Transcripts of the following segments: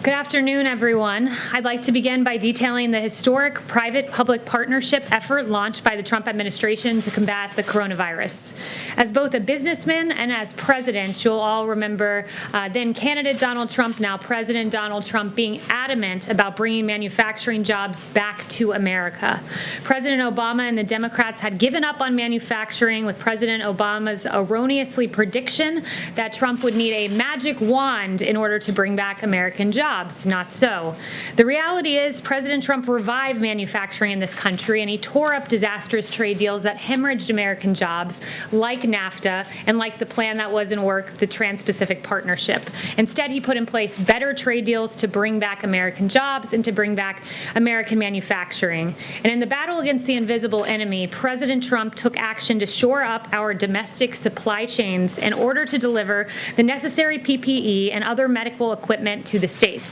Good afternoon, everyone. I'd like to begin by detailing the historic private-public partnership effort launched by the Trump administration to combat the coronavirus. As both a businessman and as president, you'll all remember then candidate Donald Trump, now President Donald Trump, being adamant about bringing manufacturing jobs back to America. President Obama and the Democrats had given up on manufacturing with President Obama's erroneously prediction that Trump would need a magic wand in order to bring back American jobs. Not so. The reality is President Trump revived manufacturing in this country, and he tore up disastrous trade deals that hemorrhaged American jobs, like NAFTA and like the plan that was in work, the Trans-Pacific Partnership. Instead, he put in place better trade deals to bring back American jobs and to bring back American manufacturing. And in the battle against the invisible enemy, President Trump took action to shore up our domestic supply chains in order to deliver the necessary PPE and other medical equipment to the states.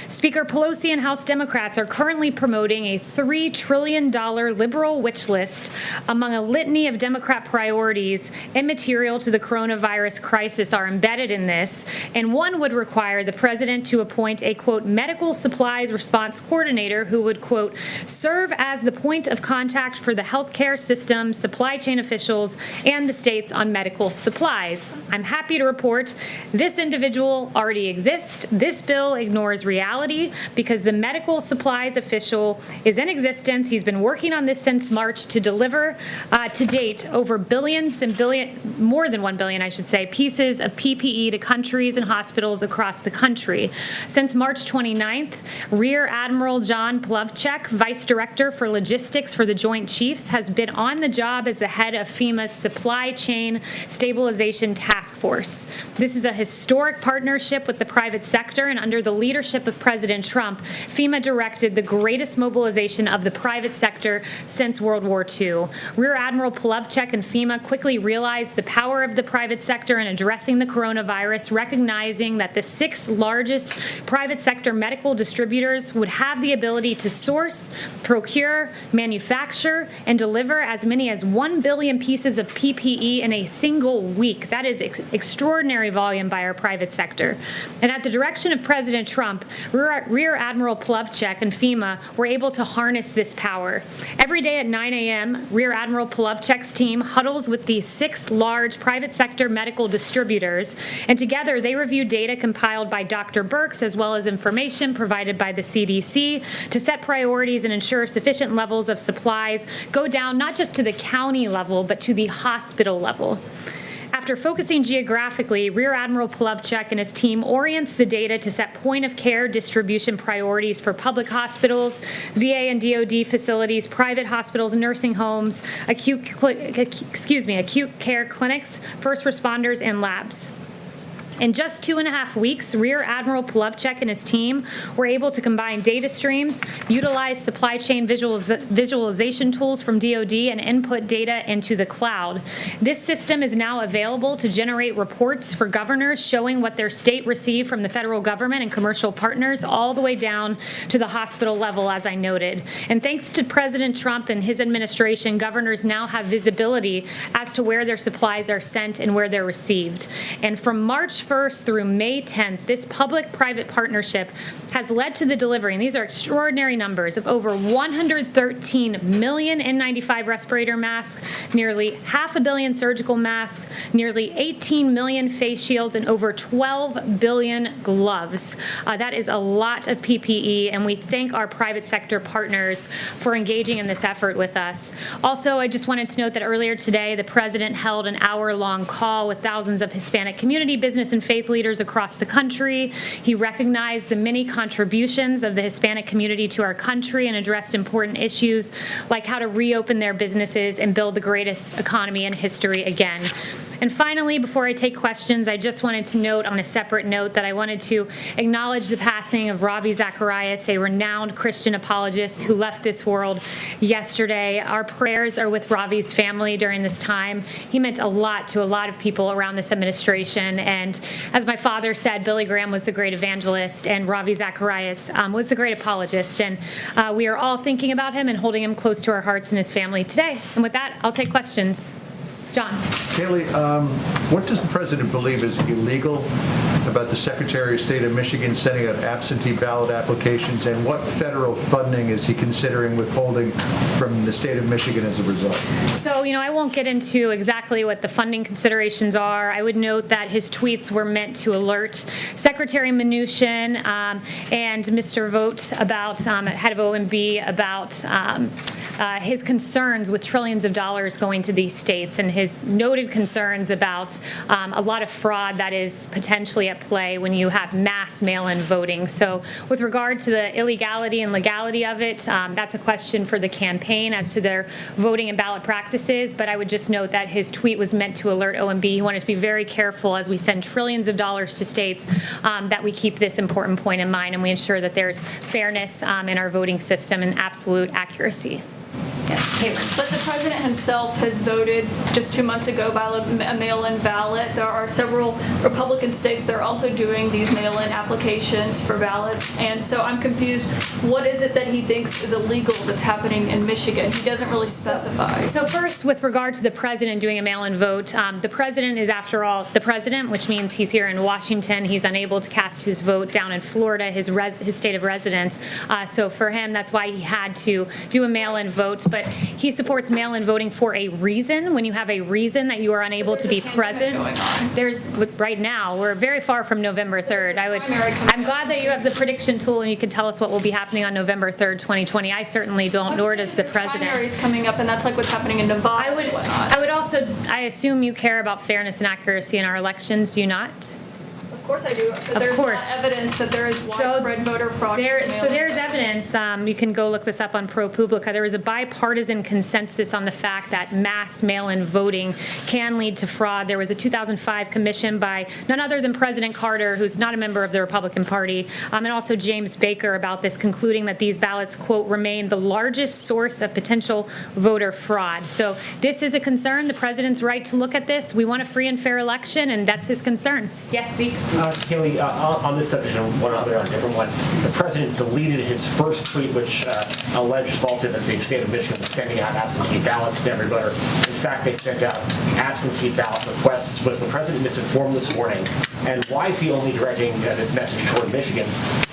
Speaker Pelosi and House Democrats are currently promoting a $3 trillion liberal wish list among a litany of Democrat priorities immaterial to the coronavirus crisis are embedded in this, and one would require the president to appoint a, quote, medical supplies response coordinator who would, quote, serve as the point of contact for the healthcare system, supply chain officials, and the states on medical supplies. I'm happy to report this individual already exists. This bill ignores reality because the medical supplies official is in existence. He's been working on this since March to deliver to date over billions and more than 1 billion, I should say, pieces of PPE to countries and hospitals across the country. Since March 29th, Rear Admiral John Plavchek, Vice Director for Logistics for the Joint Chiefs, has been on the job as the head of FEMA's Supply Chain Stabilization Task Force. This is a historic partnership with the private sector, and under the leadership of President Trump, FEMA directed the greatest mobilization of the private sector since World War II. Rear Admiral Plavchek and FEMA quickly realized the power of the private sector in addressing the coronavirus, recognizing that the 6 largest private sector medical distributors would have the ability to source, procure, manufacture, and deliver as many as 1 billion pieces of PPE in a single week. That is extraordinary volume by our private sector. And at the direction of President Trump, Rear Admiral Plavchek and FEMA were able to harness this power. Every day at 9 a.m., Rear Admiral Plavchek's team huddles with these 6 large private sector medical distributors, and together they review data compiled by Dr. Birx as well as information provided by the CDC to set priorities and ensure sufficient levels of supplies go down not just to the county level, but to the hospital level. After focusing geographically, Rear Admiral Plavchek and his team orients the data to set point-of-care distribution priorities for public hospitals, VA and DoD facilities, private hospitals, nursing homes, acute care clinics, first responders, and labs. In just 2.5 weeks, Rear Admiral Plavchek and his team were able to combine data streams, utilize supply chain visualization tools from DoD, and input data into the cloud. This system is now available to generate reports for governors showing what their state received from the federal government and commercial partners all the way down to the hospital level, as I noted. And thanks to President Trump and his administration, governors now have visibility as to where their supplies are sent and where they're received. And from March 1st through May 10th, this public-private partnership has led to the delivery, and these are extraordinary numbers, of over 113 million N95 respirator masks, nearly 500 million surgical masks, nearly 18 million face shields, and over 12 billion gloves. That is a lot of PPE, and we thank our private sector partners for engaging in this effort with us. Also, I just wanted to note that earlier today, the president held an hour-long call with thousands of Hispanic community, business, and faith leaders across the country. He recognized the many contributions of the Hispanic community to our country and addressed important issues like how to reopen their businesses and build the greatest economy in history again. And finally, before I take questions, I just wanted to note on a separate note that I wanted to acknowledge the passing of Ravi Zacharias, a renowned Christian apologist who left this world yesterday. Our prayers are with Ravi's family during this time. He meant a lot to a lot of people around this administration. And as my father said, Billy Graham was the great evangelist and Ravi Zacharias was the great apologist. And we are all thinking about him and holding him close to our hearts and his family today. And with that, I'll take questions. John. Kayleigh, what does the president believe is illegal about the Secretary of State of Michigan sending out absentee ballot applications, and what federal funding is he considering withholding from the state of Michigan as a result? So, I won't get into exactly what the funding considerations are. I would note that his tweets were meant to alert Secretary Mnuchin and Mr. Vogt about, head of OMB, about his concerns with trillions of dollars going to these states and his noted concerns about a lot of fraud that is potentially at play when you have mass mail-in voting. So with regard to the illegality and legality of it, that's a question for the campaign as to their voting and ballot practices. But I would just note that his tweet was meant to alert OMB. He wanted to be very careful as we send trillions of dollars to states that we keep this important point in mind and we ensure that there's fairness in our voting system and absolute accuracy. Yes, Kayleigh. But the president himself has voted just 2 months ago by a mail-in ballot. There are several Republican states that are also doing these mail-in applications for ballots. And so I'm confused. What is it that he thinks is illegal that's happening in Michigan? He doesn't really specify. So first, with regard to the president doing a mail-in vote, the president is, after all, the president, which means he's here in Washington. He's unable to cast his vote down in Florida, his state of residence. So for him, that's why he had to do a mail-in vote. But he supports mail-in voting for a reason. When you have a reason that you are unable to be present, right now, we're very far from November 3rd. I'm glad that you have the prediction tool and you can tell us what will be happening on November 3rd, 2020. I certainly don't, nor does the president. Primaries coming up, and that's like what's happening in Nevada. I assume you care about fairness and accuracy in our elections, do you not? Of course I do, but there's not evidence that there is widespread voter fraud. There's evidence. You can go look this up on ProPublica. There was a bipartisan consensus on the fact that mass mail-in voting can lead to fraud. There was a 2005 commission by none other than President Carter, who's not a member of the Republican Party, and also James Baker about this, concluding that these ballots, quote, remain the largest source of potential voter fraud. So this is a concern. The president's right to look at this. We want a free and fair election, and that's his concern. Yes, Zeke? Kayleigh, on this subject and one other on a different one, the president deleted his first tweet, which alleged falsely that the state of Michigan was sending out absentee ballots to every voter. In fact, they sent out absentee ballot requests. Was the president misinformed this morning? And why is he only directing this message toward Michigan,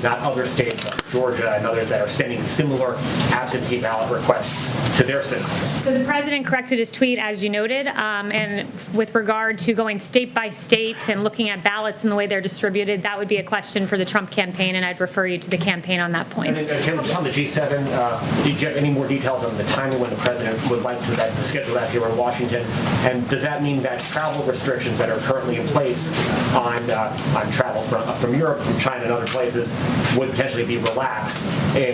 not other states like Georgia and others that are sending similar absentee ballot requests to their citizens? So the president corrected his tweet, as you noted, and with regard to going state by state and looking at ballots and the way they're distributed, that would be a question for the Trump campaign, and I'd refer you to the campaign on that point. And then, on the G7, did you have any more details on the timing when the president would like to schedule that here in Washington? And does that mean that travel restrictions that are currently in place on travel from Europe, from China, and other places would potentially be relaxed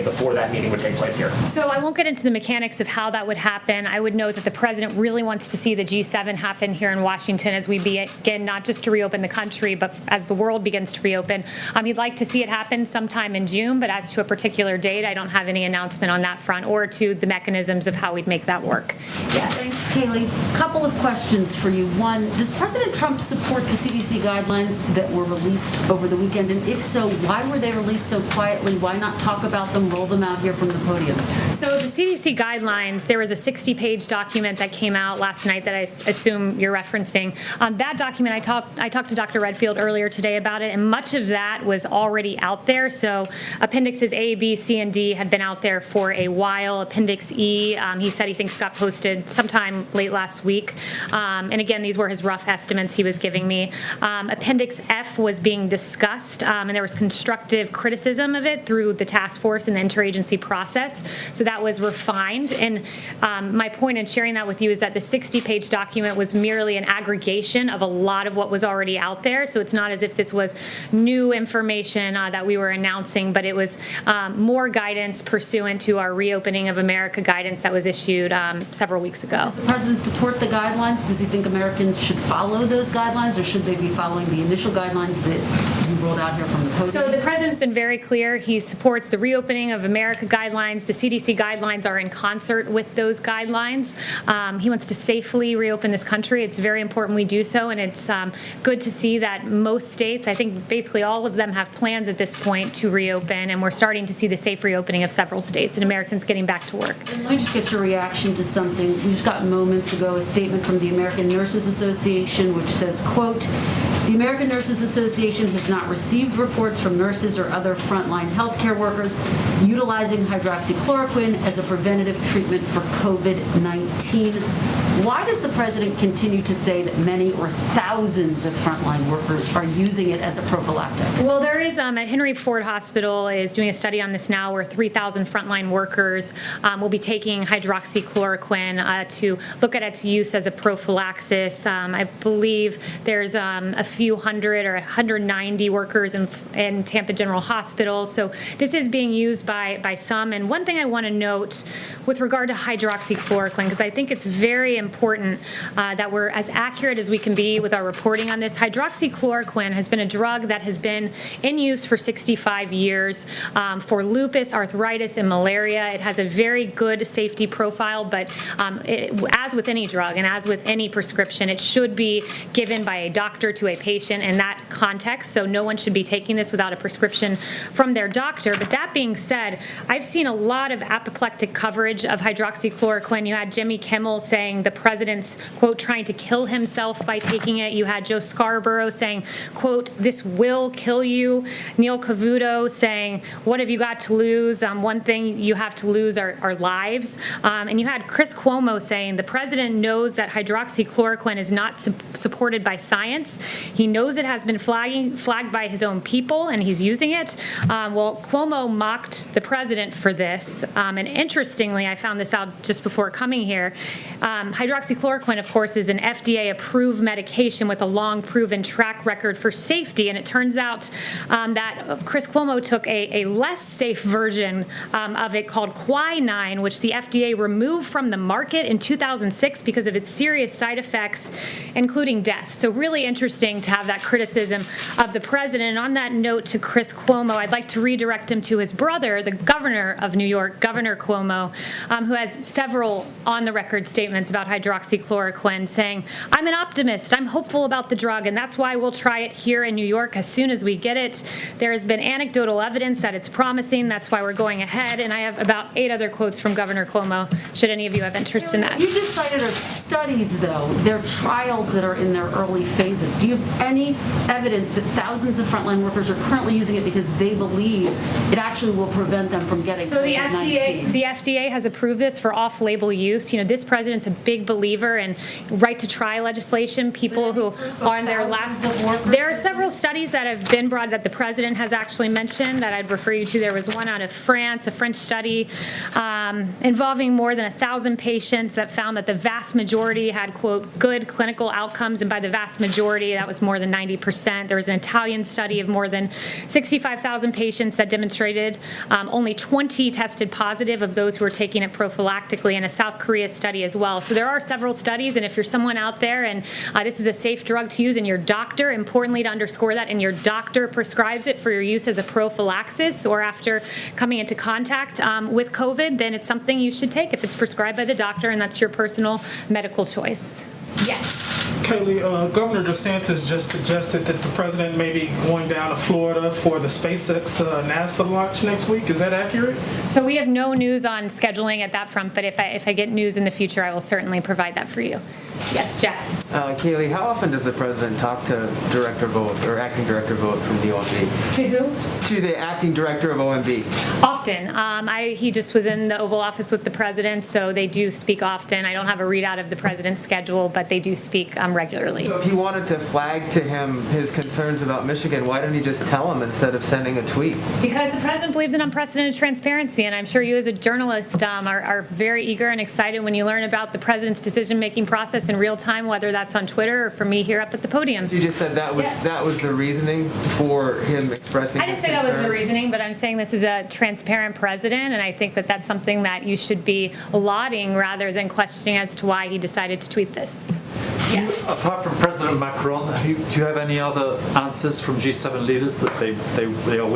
before that meeting would take place here? So I won't get into the mechanics of how that would happen. I would note that the president really wants to see the G7 happen here in Washington as we begin not just to reopen the country, but as the world begins to reopen. He'd like to see it happen sometime in June, but as to a particular date, I don't have any announcement on that front or to the mechanisms of how we'd make that work. Yes. Thanks, Kayleigh. Couple of questions for you. One, does President Trump support the CDC guidelines that were released over the weekend? And if so, why were they released so quietly? Why not talk about them, roll them out here from the podium? So the CDC guidelines, there was a 60-page document that came out last night that I assume you're referencing. That document, I talked to Dr. Redfield earlier today about it, and much of that was already out there. So Appendixes A, B, C, and D had been out there for a while. Appendix E, he said he thinks got posted sometime late last week. And again, these were his rough estimates he was giving me. Appendix F was being discussed, and there was constructive criticism of it through the task force and the interagency process. So that was refined. And my point in sharing that with you is that the 60-page document was merely an aggregation of a lot of what was already out there. So it's not as if this was new information that we were announcing, but it was more guidance pursuant to our Reopening of America guidance that was issued several weeks ago. Does the president support the guidelines? Does he think Americans should follow those guidelines, or should they be following the initial guidelines that you rolled out here from the podium? So the president's been very clear. He supports the reopening of America guidelines. The CDC guidelines are in concert with those guidelines. He wants to safely reopen this country. It's very important we do so, and it's good to see that most states, I think basically all of them, have plans at this point to reopen, and we're starting to see the safe reopening of several states and Americans getting back to work. Let me just get your reaction to something. We just got moments ago a statement from the American Nurses Association which says, quote, "The American Nurses Association has not received reports from nurses or other frontline healthcare workers utilizing hydroxychloroquine as a preventative treatment for COVID-19. Why does the president continue to say that many or thousands of frontline workers are using it as a prophylactic? Well, there is, at Henry Ford Hospital is doing a study on this now where 3,000 frontline workers will be taking hydroxychloroquine to look at its use as a prophylaxis. I believe there's a few hundred or 190 workers in Tampa General Hospital. So this is being used by some. And one thing I want to note with regard to hydroxychloroquine, because I think it's very important that we're as accurate as we can be with our reporting on this. Hydroxychloroquine has been a drug that has been in use for 65 years for lupus, arthritis, and malaria. It has a very good safety profile, but as with any drug and as with any prescription, it should be given by a doctor to a patient in that context. So no one should be taking this without a prescription from their doctor. But that being said, I've seen a lot of apoplectic coverage of hydroxychloroquine. You had Jimmy Kimmel saying the president's, quote, trying to kill himself by taking it. You had Joe Scarborough saying, quote, "This will kill you." Neil Cavuto saying, "What have you got to lose? One thing you have to lose are lives." And you had Chris Cuomo saying the president knows that hydroxychloroquine is not supported by science. He knows it has been flagged by his own people, and he's using it. Well, Cuomo mocked the president for this. And interestingly, I found this out just before coming here. Hydroxychloroquine, of course, is an FDA-approved medication with a long proven track record for safety. And it turns out that Chris Cuomo took a less safe version of it called quinine, which the FDA removed from the market in 2006 because of its serious side effects, including death. So really interesting to have that criticism of the president. And on that note to Chris Cuomo, I'd like to redirect him to his brother, the governor of New York, Governor Cuomo, who has several on-the-record statements about hydroxychloroquine saying, "I'm an optimist. I'm hopeful about the drug, and that's why we'll try it here in New York as soon as we get it. There has been anecdotal evidence that it's promising. That's why we're going ahead." And I have about 8 other quotes from Governor Cuomo, should any of you have interest in that. You just cited our studies, though. They're trials that are in their early phases. Do you have any evidence that thousands of frontline workers are currently using it because they believe it actually will prevent them from getting So the COVID-19? the FDA has approved this for off-label use. You know, this president's a big believer in right-to-try legislation. People who are in their last... There are several studies that have been brought that the president has actually mentioned that I'd refer you to. There was one out of France, a French study involving more than 1,000 patients that found that the vast majority had, quote, good clinical outcomes, and by the vast majority, that was more than 90%. There was an Italian study of more than 65,000 patients that demonstrated only 20 tested positive of those who were taking it prophylactically, and a South Korea study as well. So there are several studies, and if you're someone out there and this is a safe drug to use and your doctor, importantly to underscore that, and your doctor prescribes it for your use as a prophylaxis or after coming into contact with COVID, then it's something you should take if it's prescribed by the doctor and that's your personal medical choice. Yes. Kayleigh, Governor DeSantis just suggested that the president may be going down to Florida for the SpaceX NASA launch next week. Is that accurate? So we have no news on scheduling at that front, but if I get news in the future, I will certainly provide that for you. Yes, Jack. Kayleigh, how often does the president talk to Director Vogt or Acting Director Vogt from the OMB? To who? To the Acting Director of OMB. Often. He just was in the Oval Office with the president, so they do speak often. I don't have a readout of the president's schedule, but they do speak regularly. So if he wanted to flag to him his concerns about Michigan, why didn't he just tell him instead of sending a tweet? Because the president believes in unprecedented transparency, and I'm sure you as a journalist are very eager and excited when you learn about the president's decision-making process in real time, whether that's on Twitter or from me here up at the podium. You just said that was the reasoning for him expressing I didn't say that was the reasoning, but I'm saying this is a transparent president, and I think that that's something that you should be lauding rather than questioning as to why he decided to tweet this. Yes. Apart from President Macron, do you have any other answers from G7 leaders that they are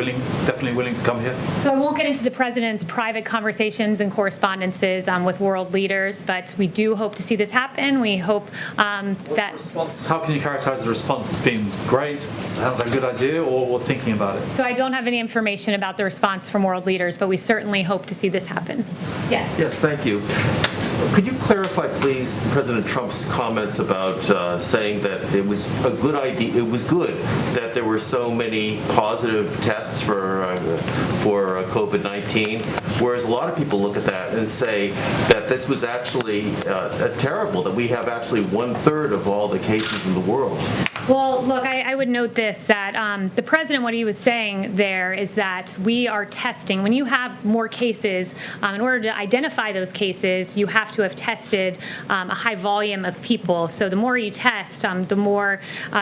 definitely willing to come here? So I won't get into the president's private conversations and correspondences with world leaders, but we do hope to see this happen. We hope that... How can you characterize the response as being great? Sounds like a good idea, or thinking about it? So I don't have any information about the response from world leaders, but we certainly hope to see this happen. Yes. Yes, thank you. Could you clarify, please, President Trump's comments about saying that it was a good idea, it was good that there were so many positive tests for COVID-19, whereas a lot of people look at that and say that this was actually terrible, that we have actually 1/3 of all the cases in the world. Well, look, I would note this, that the president, what he was saying there is that we are testing. When you have more cases, in order to identify those cases, you have to have tested a high volume of people. So the more you test, the more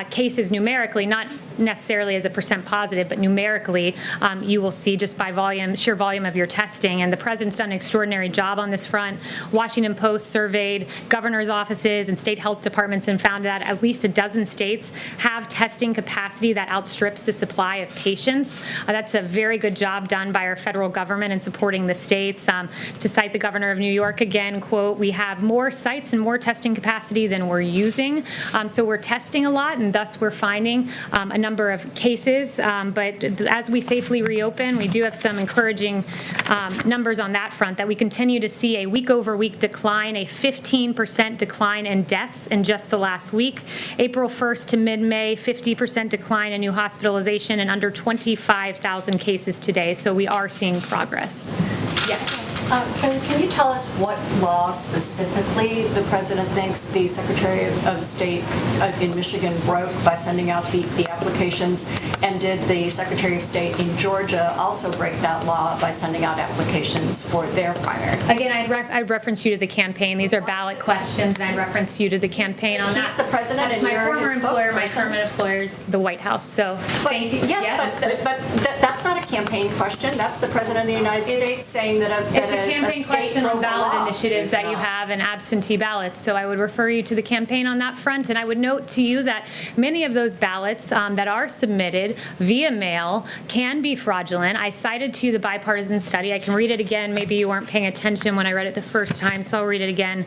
cases numerically, not necessarily as a percent positive, but numerically, you will see just by volume, sheer volume of your testing. And the president's done an extraordinary job on this front. Washington Post surveyed governor's offices and state health departments and found that at least a dozen states have testing capacity that outstrips the supply of patients. That's a very good job done by our federal government in supporting the states. To cite the governor of New York again, quote, "We have more sites and more testing capacity than we're using." So we're testing a lot, and thus we're finding a number of cases. But as we safely reopen, we do have some encouraging numbers on that front, that we continue to see a week-over-week decline, a 15% decline in deaths in just the last week. April 1st to mid-May, 50% decline in new hospitalization and under 25,000 cases today. So we are seeing progress. Yes. Can you tell us what law specifically the president thinks the Secretary of State in Michigan broke by sending out the applications? And did the Secretary of State in Georgia also break that law by sending out applications for their primary? Again, I'd reference you to the campaign. These are ballot questions, and I'd reference you to the campaign on that. He's the president, That's and my you're former his employer. My spokesperson. current employer is the White House. So thank you. Yes, but that's not a campaign question. That's the president of the United States saying that It's a campaign state question on broke the ballot law. initiatives that you have and absentee ballots. So I would refer you to the campaign on that front. And I would note to you that many of those ballots that are submitted via mail can be fraudulent. I cited to you the bipartisan study. I can read it again. Maybe you weren't paying attention when I read it the first time, so I'll read it again.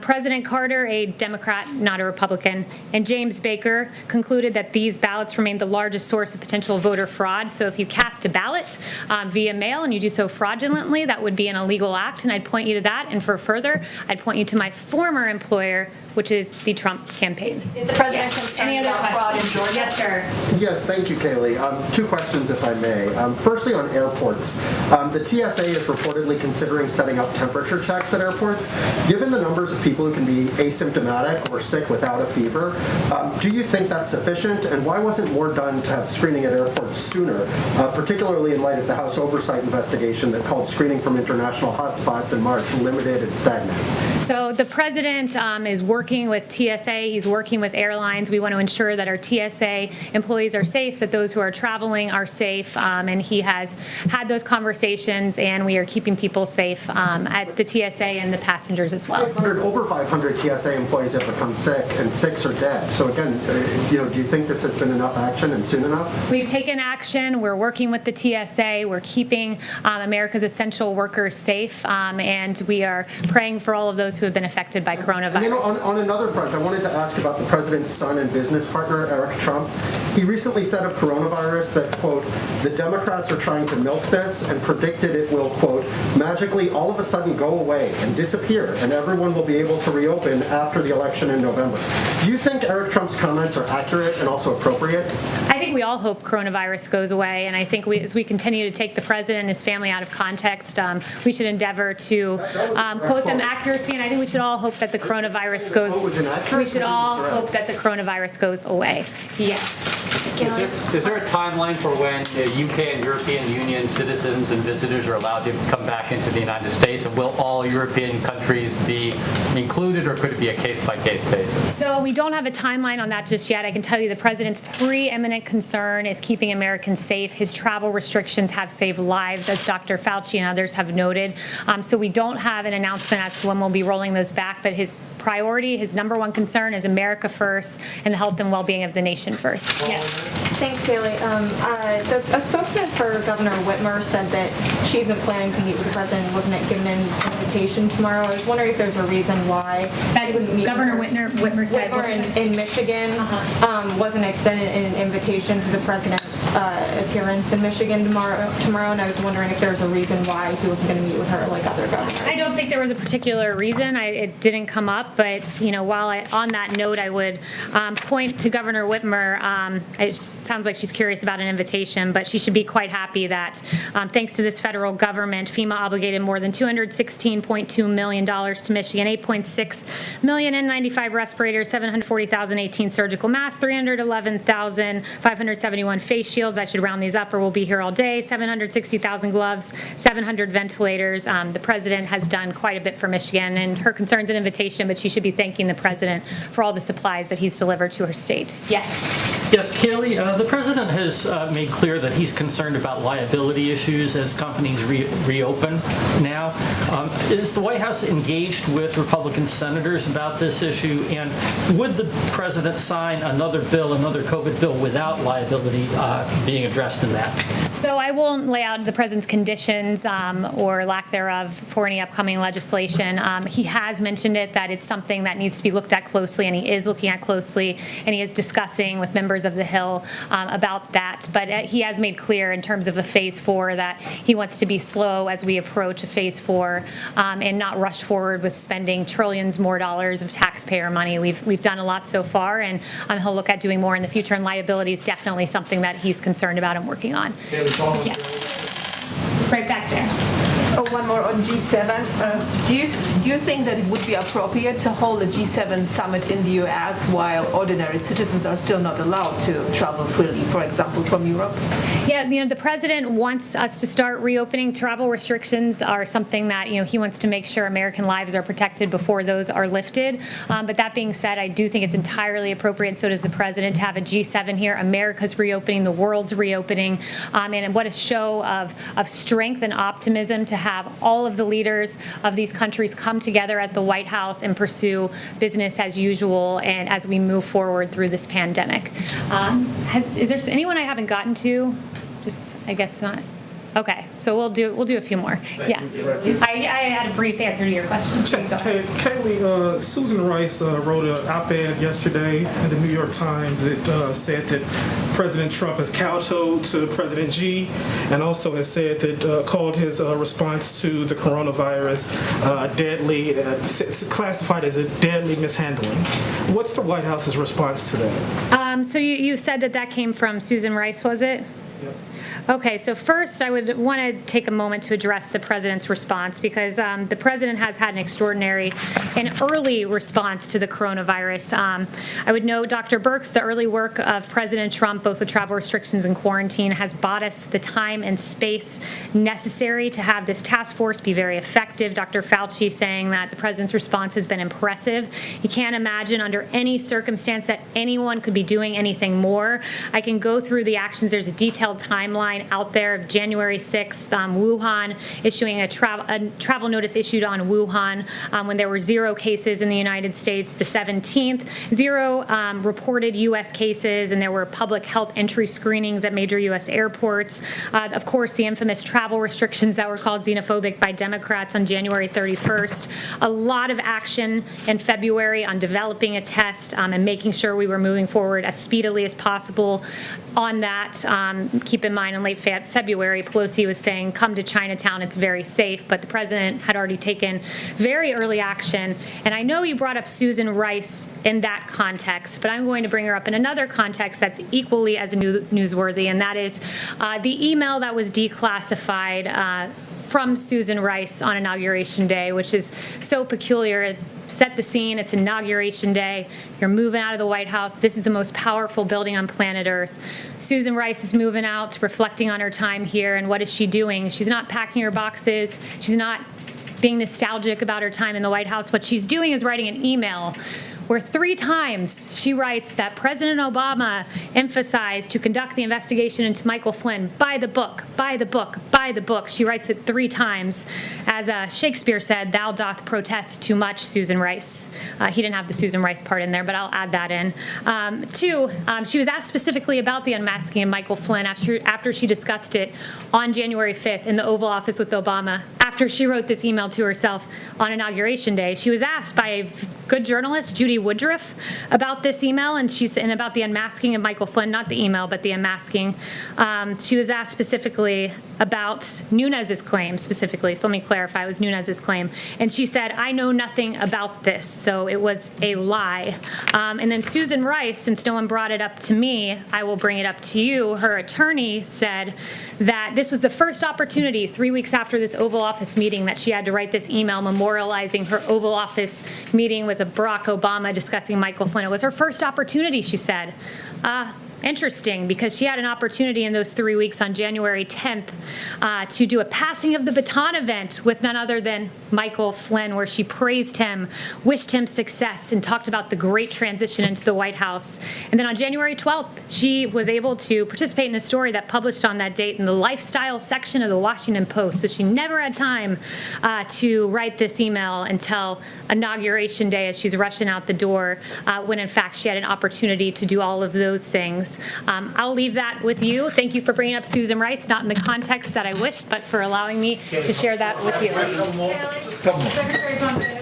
President Carter, a Democrat, not a Republican, and James Baker concluded that these ballots remain the largest source of potential voter fraud. So if you cast a ballot via mail and you do so fraudulently, that would be an illegal act, and I'd point you to that. And for further, I'd point you to my former employer, which is the Trump campaign. Is the president concerned Any other about fraud in questions? Georgia? Yes, sir. Yes, thank you, Kayleigh. Two questions, if I may. Firstly, on airports. The TSA is reportedly considering setting up temperature checks at airports. Given the numbers of people who can be asymptomatic or sick without a fever, do you think that's sufficient? And why wasn't more done to have screening at airports sooner, particularly in light of the House oversight investigation that called screening from international hotspots in March limited and stagnant? So the president is working with TSA. He's working with airlines. We want to ensure that our TSA employees are safe, that those who are traveling are safe, and he has had those conversations, and we are keeping people safe at the TSA and the passengers as well. Over 500 TSA employees have become sick, and 6 are dead. So again, do you think this has been enough action and soon enough? We've taken action. We're working with the TSA. We're keeping America's essential workers safe, and we are praying for all of those who have been affected by coronavirus. And on another front, I wanted to ask about the president's son and business partner, Eric Trump. He recently said of coronavirus that, quote, the Democrats are trying to milk this and predicted it will, quote, magically all of a sudden go away and disappear, and everyone will be able to reopen after the election in November. Do you think Eric Trump's comments are accurate and also appropriate? I think we all hope coronavirus goes away, and I think as we continue to take the president and his family out of context, we should endeavor to quote them accuracy, and I think we should all hope that the coronavirus goes. We should all hope that the coronavirus goes away. Yes. Is there a timeline for when UK and European Union citizens and visitors are allowed to come back into the United States? And will all European countries be included, or could it be a case-by-case basis? So we don't have a timeline on that just yet. I can tell you the president's preeminent concern is keeping Americans safe. His travel restrictions have saved lives, as Dr. Fauci and others have noted. So we don't have an announcement as to when we'll be rolling those back, but his priority, his number one concern is America first and the health and well-being of the nation first. Yes. Thanks, Kayleigh. A spokesman for Governor Whitmer said that she isn't planning to meet with the president and wasn't given an invitation tomorrow. I was wondering if there's a reason why That Governor Whitmer said in Michigan wasn't extended an invitation to the president's appearance in Michigan tomorrow, and I was wondering if there's a reason why he wasn't going to meet with her like other governors. I don't think there was a particular reason. It didn't come up, but while on that note, I would point to Governor Whitmer. It sounds like she's curious about an invitation, but she should be quite happy that thanks to this federal government, FEMA obligated more than $216.2 million to Michigan, $8.6 million N95 respirators, 740,000 18 surgical masks, 311,571 face shields. I should round these up or we'll be here all day. 760,000 gloves, 700 ventilators. The president has done quite a bit for Michigan, and her concern's an invitation, but she should be thanking the president for all the supplies that he's delivered to her state. Yes. Yes, Kayleigh, the president has made clear that he's concerned about liability issues as companies reopen now. Is the White House engaged with Republican senators about this issue, and would the president sign another bill, another COVID bill, without liability being addressed in that? So I won't lay out the president's conditions or lack thereof for any upcoming legislation. He has mentioned it, that it's something that needs to be looked at closely, and he is looking at closely, and he is discussing with members of the Hill about that. But he has made clear in terms of a phase 4 that he wants to be slow as we approach a phase 4 and not rush forward with spending trillions more dollars of taxpayer money. We've done a lot so far, and he'll look at doing more in the future, and liability is definitely something that he's concerned about and working on. Yes. Right back there. Oh, one more on G7. Do you think that it would be appropriate to hold a G7 summit in the U.S. while ordinary citizens are still not allowed to travel freely, for example, from Europe? Yeah, the president wants us to start reopening. Travel restrictions are something that, he wants to make sure American lives are protected before those are lifted. But that being said, I do think it's entirely appropriate, so does the president, to have a G7 here. America's reopening, the world's reopening, and what a show of strength and optimism to have all of the leaders of these countries come together at the White House and pursue business as usual, and as we move forward through this pandemic. Is there anyone I haven't gotten to? I guess not. Okay, so we'll do a few more. Yeah, I had a brief answer to your question. So hey, Kayleigh, Susan Rice wrote an op-ed yesterday in the New York Times that said that President Trump has kowtowed to President Xi, and also has said that called his response to the coronavirus deadly, classified as a deadly mishandling. What's the White House's response to that? So you said that came from Susan Rice, was it? Yep. Okay, so first I would want to take a moment to address the president's response, because the president has had an extraordinary and early response to the coronavirus. I would note, Dr. Birx, the early work of President Trump, both with travel restrictions and quarantine, has bought us the time and space necessary to have this task force be very effective. Dr. Fauci saying that the president's response has been impressive. He can't imagine under any circumstance that anyone could be doing anything more. I can go through the actions. There's a detailed timeline out there of January 6th, Wuhan issuing a travel notice issued on Wuhan when there were 0 cases in the United States. The 17th, 0 reported U.S. cases, and there were public health entry screenings at major U.S. airports. Of course, the infamous travel restrictions that were called xenophobic by Democrats on January 31st. A lot of action in February on developing a test and making sure we were moving forward as speedily as possible on that. Keep in mind, in late February, Pelosi was saying, come to Chinatown, it's very safe, but the president had already taken very early action. And I know you brought up Susan Rice in that context, but I'm going to bring her up in another context that's equally as newsworthy, and that is the email that was declassified from Susan Rice on Inauguration Day, which is so peculiar. Set the scene. It's Inauguration Day. You're moving out of the White House. This is the most powerful building on planet Earth. Susan Rice is moving out, reflecting on her time here, and what is she doing? She's not packing her boxes. She's not being nostalgic about her time in the White House. What she's doing is writing an email where 3 times she writes that President Obama emphasized to conduct the investigation into Michael Flynn by the book, by the book, by the book. She writes it 3 times. As Shakespeare said, "Thou doth protest too much, Susan Rice." He didn't have the Susan Rice part in there, but I'll add that in. 2, she was asked specifically about the unmasking of Michael Flynn after she discussed it on January 5th in the Oval Office with Obama, after she wrote this email to herself on Inauguration Day. She was asked by a good journalist, Judy Woodruff, about this email and about the unmasking of Michael Flynn, not the email, but the unmasking. She was asked specifically about Nunes's claim specifically. So let me clarify, it was Nunes's claim. And she said, "I know nothing about this, so it was a lie." And then Susan Rice, since no one brought it up to me, I will bring it up to you. Her attorney said that this was the first opportunity 3 weeks after this Oval Office meeting that she had to write this email memorializing her Oval Office meeting with Barack Obama discussing Michael Flynn. It was her first opportunity, she said. Interesting, because she had an opportunity in those 3 weeks on January 10th to do a passing of the baton event with none other than Michael Flynn, where she praised him, wished him success, and talked about the great transition into the White House. And then on January 12th, she was able to participate in a story that published on that date in the lifestyle section of the Washington Post. So she never had time to write this email until Inauguration Day as she's rushing out the door, when in fact she had an opportunity to do all of those things. I'll leave that with you. Thank you for bringing up Susan Rice, not in the context that I wished, but for allowing me to share that with you. Secretary Pompeo.